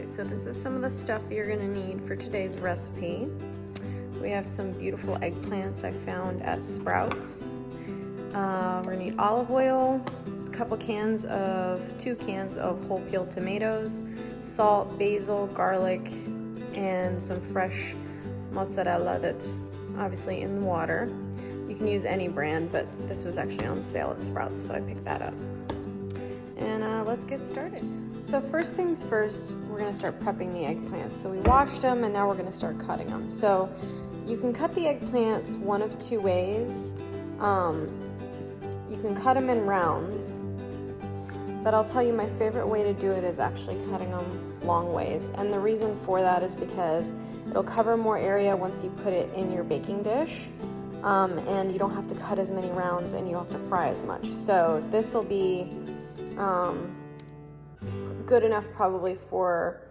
Okay, so this is some of the stuff you're gonna need for today's recipe. We have some beautiful eggplants I found at Sprouts. We're gonna need olive oil, a couple cans of, 2 cans of whole peeled tomatoes, salt, basil, garlic, and some fresh mozzarella that's obviously in the water. You can use any brand, but this was actually on sale at Sprouts, so I picked that up. And let's get started. So first things first, we're gonna start prepping the eggplants. So we washed them and now we're gonna start cutting them. So you can cut the eggplants one of 2 ways. You can cut them in rounds, but I'll tell you my favorite way to do it is actually cutting them long ways. And the reason for that is because it'll cover more area once you put it in your baking dish. And you don't have to cut as many rounds and you don't have to fry as much. So this will be good enough probably for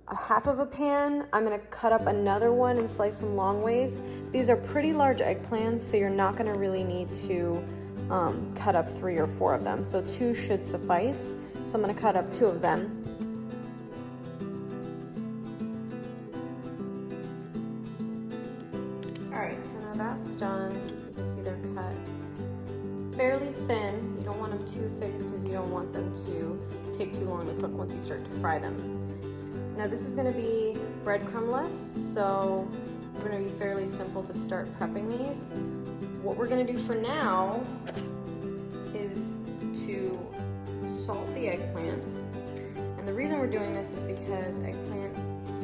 a half of a pan. I'm gonna cut up another one and slice them long ways. These are pretty large eggplants, so you're not gonna really need to cut up 3 or 4 of them. So 2 should suffice. So I'm gonna cut up 2 of them. Alright, so now that's done. You can see they're cut fairly thin. You don't want them too thick because you don't want them to take too long to cook once you start to fry them. Now this is going to be breadcrumb-less, so we're going to be fairly simple to start prepping these. What we're going to do for now is to salt the eggplant. And the reason we're doing this is because eggplant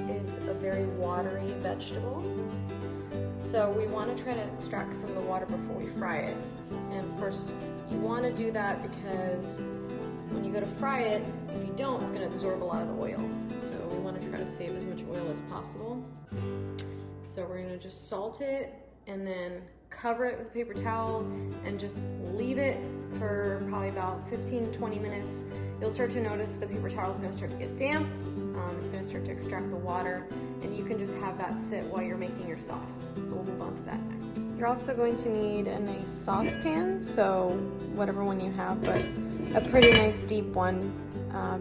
is a very watery vegetable. So we want to try to extract some of the water before we fry it. And of course, you want to do that because when you go to fry it, if you don't, it's going to absorb a lot of the oil. So we want to try to save as much oil as possible. So we're going to just salt it and then cover it with a paper towel and just leave it for probably about 15 to 20 minutes. You'll start to notice the paper towel is going to start to get damp. It's going to start to extract the water, and you can just have that sit while you're making your sauce. So we'll move on to that next. You're also going to need a nice saucepan, so whatever one you have, but a pretty nice deep one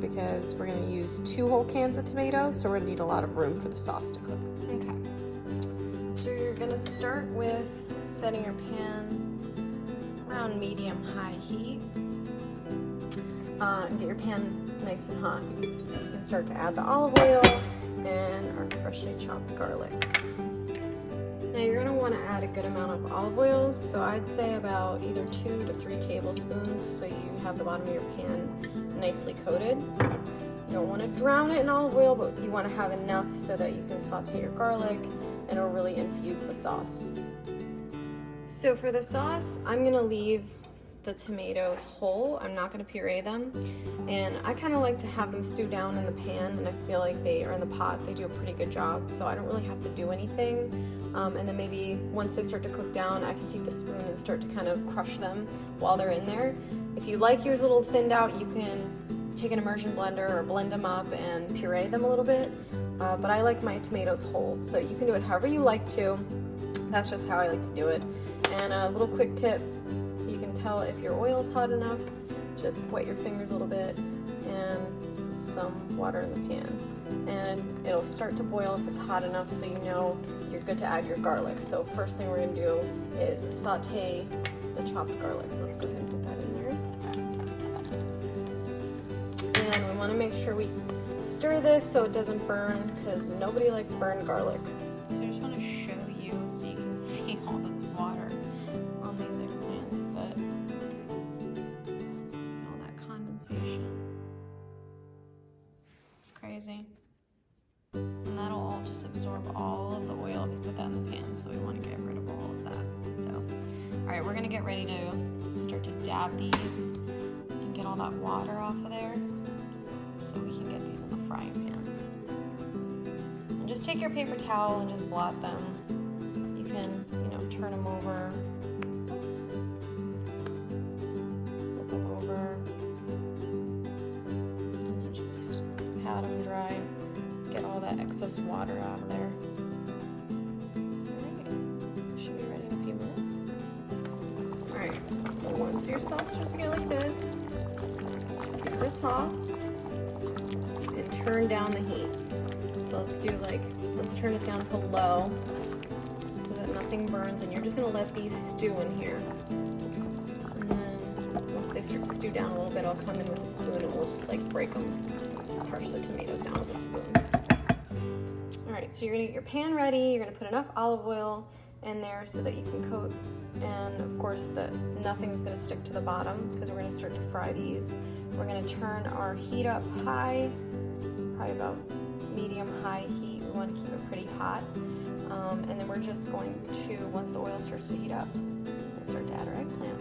because we're going to use 2 whole cans of tomatoes, so we're going to need a lot of room for the sauce to cook. Okay. So you're going to start with setting your pan around medium-high heat. And get your pan nice and hot. So you can start to add the olive oil and our freshly chopped garlic. Now you're going to want to add a good amount of olive oil, so I'd say about either 2 to 3 tablespoons so you have the bottom of your pan nicely coated. You don't want to drown it in olive oil, but you want to have enough so that you can saute your garlic and it'll really infuse the sauce. So for the sauce, I'm going to leave the tomatoes whole. I'm not going to puree them, and I kind of like to have them stew down in the pan, and I feel like they are in the pot, they do a pretty good job, so I don't really have to do anything. And then maybe once they start to cook down, I can take the spoon and start to kind of crush them while they're in there. If you like yours a little thinned out, you can take an immersion blender or blend them up and puree them a little bit, but I like my tomatoes whole, so you can do it however you like to. That's just how I like to do it. And a little quick tip, so you can tell if your oil's hot enough, just wet your fingers a little bit and put some water in the pan. And it'll start to boil if it's hot enough, so you know you're good to add your garlic. So first thing we're going to do is saute the chopped garlic. So let's go ahead and put that in there. And we want to make sure we stir this so it doesn't burn, because nobody likes burned garlic. So I just want to show you so you can see all this water on these eggplants, but see all that condensation. It's crazy. And that'll all just absorb all of the oil if you put that in the pan, so we want to get rid of all of that. So, alright, we're going to get ready to start to dab these and get all that water off of there so we can get these in the frying pan. And just take your paper towel and just blot them. You can, turn them over, flip them over, and then just pat them dry, get all that excess water out of there. Alright, should be ready in a few minutes. Alright, so once your sauce starts to get like this, give it a toss and turn down the heat. So let's turn it down to low so that nothing burns, and you're just gonna let these stew in here. And then once they start to stew down a little bit, I'll come in with a spoon and we'll just like break them. Just crush the tomatoes down with a spoon. All right, so you're gonna get your pan ready. You're gonna put enough olive oil in there so that you can coat, and of course that nothing's gonna stick to the bottom because we're gonna start to fry these. We're gonna turn our heat up high, probably about medium-high heat. We want to keep it pretty hot. And then we're just going to, once the oil starts to heat up, we'll start to add our eggplant.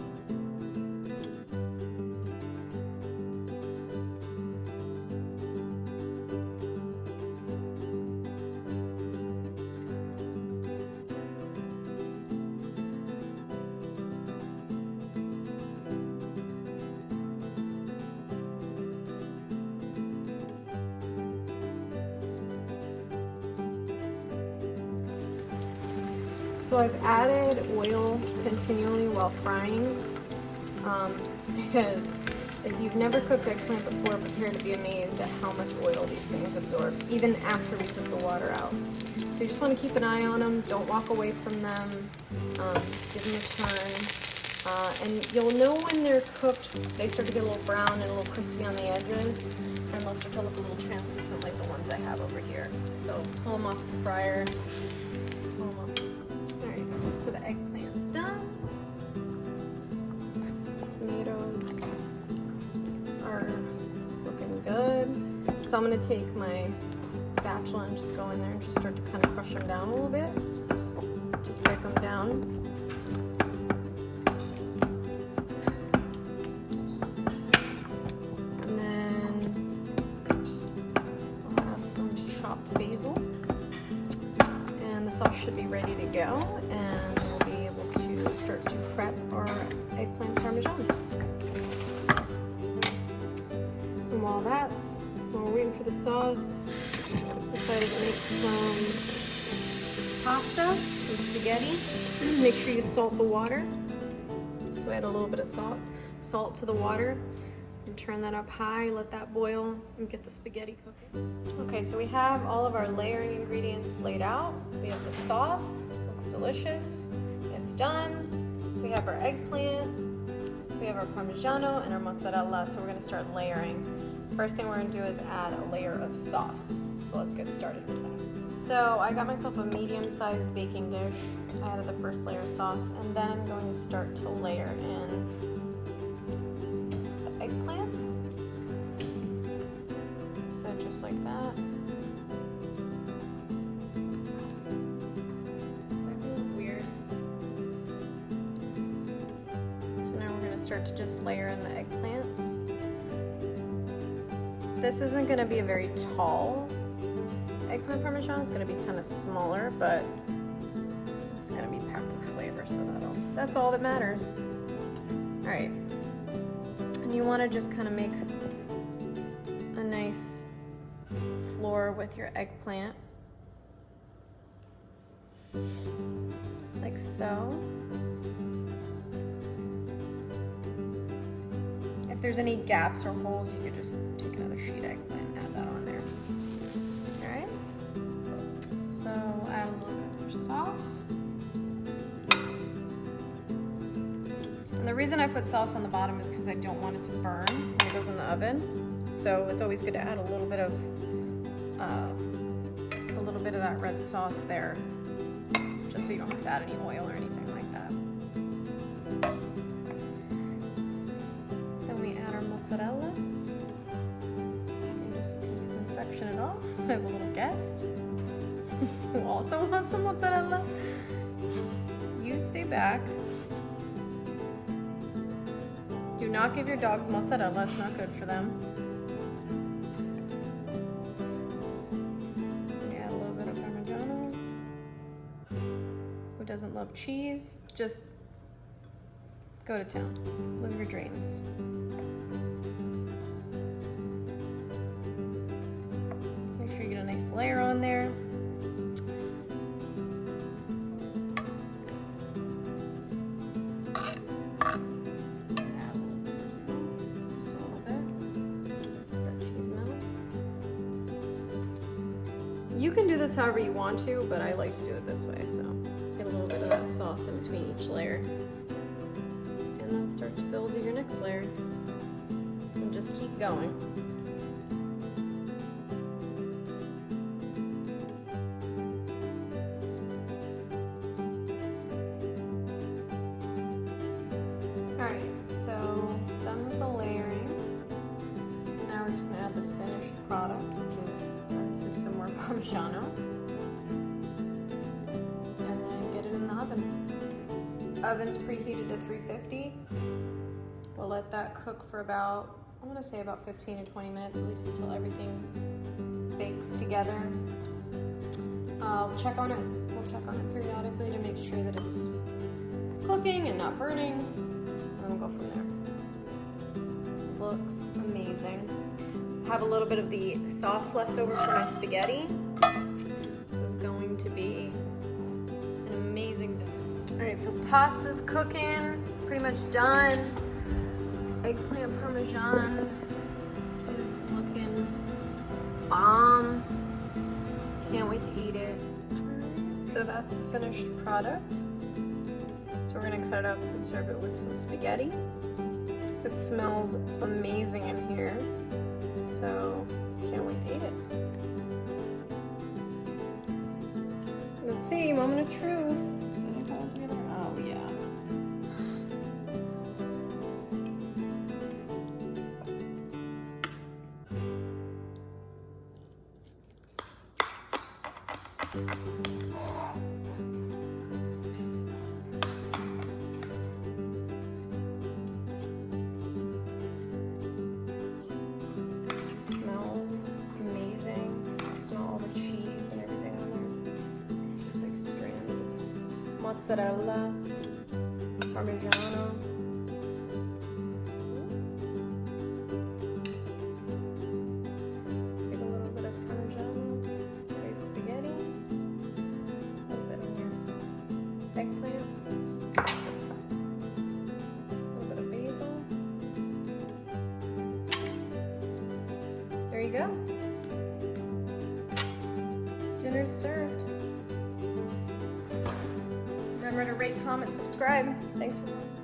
So I've added oil continually while frying because if you've never cooked eggplant before, prepare to be amazed at how much oil these things absorb, even after we took the water out. So you just want to keep an eye on them. Don't walk away from them. Give them a turn. And you'll know when they're cooked. They start to get a little brown and a little crispy on the edges, and they'll start to look a little translucent like the ones I have over here. So pull them off the fryer. Pull them off. So the eggplant's done. Tomatoes are looking good. So I'm going to take my spatula and just go in there and just start to kind of crush them down a little bit. Just break them down. And then I'll add some chopped basil. And the sauce should be ready to go, and we'll be able to start to prep our eggplant parmesan. And while we're waiting for the sauce, I decided to make some pasta, some spaghetti. Make sure you salt the water. So I add a little bit of salt to the water. And turn that up high, let that boil, and get the spaghetti cooking. Okay, so we have all of our layering ingredients laid out. We have the sauce, looks delicious, it's done. We have our eggplant, we have our Parmigiano and our mozzarella, so we're gonna start layering. First thing we're gonna do is add a layer of sauce. So let's get started with that. So I got myself a medium-sized baking dish. I added the first layer of sauce, and then I'm going to start to layer in eggplant. So just like that. It's like a little weird. So now we're going to start to just layer in the eggplants. This isn't going to be a very tall eggplant parmesan. It's going to be kind of smaller, but it's going to be packed with flavor, so that's all that matters. All right. You want to just kind of make a nice floor with your eggplant, like so. If there's any gaps or holes, you could just take another sheet eggplant and add that on there. All right, so add a little bit of sauce. And the reason I put sauce on the bottom is because I don't want it to burn when it goes in the oven. So it's always good to add a little bit of that red sauce there, just so you don't have to add any oil or anything like that. Then we add our mozzarella. And just piece and section it off. I have a little guest who also wants some mozzarella. You stay back. Do not give your dogs mozzarella, it's not good for them. Add a little bit of Parmigiano. Who doesn't love cheese? Just go to town. Live your dreams. Make sure you get a nice layer on there. You can do this however you want to, but I like to do it this way, so get a little bit of that sauce in between each layer. And then start to build your next layer. And just keep going. Alright, so done with the layering. Now we're just going to add the finished product, which is obviously some more Parmigiano. And then get it in the oven. Oven's preheated to 350. We'll let that cook for about, I want to say about 15 to 20 minutes, at least until everything bakes together. We'll check on it periodically to make sure that it's cooking and not burning. And we'll go from there. Looks amazing. Have a little bit of the sauce left over for my spaghetti. This is going to be an amazing dinner. All right, so pasta's cooking, pretty much done. Eggplant Parmesan is looking bomb. Can't wait to eat it. So that's the finished product. So we're gonna cut it up and serve it with some spaghetti. It smells amazing in here, so can't wait to eat it. Let's see, moment of truth. Oh yeah. Smells amazing. Smell all the cheese and everything on there. Just like strands of mozzarella, Parmigiano. Take a little bit of Parmigiano for your spaghetti. A little bit on your eggplant. A little bit of basil. There you go. Dinner's served. Remember to rate, comment, subscribe. Thanks for watching.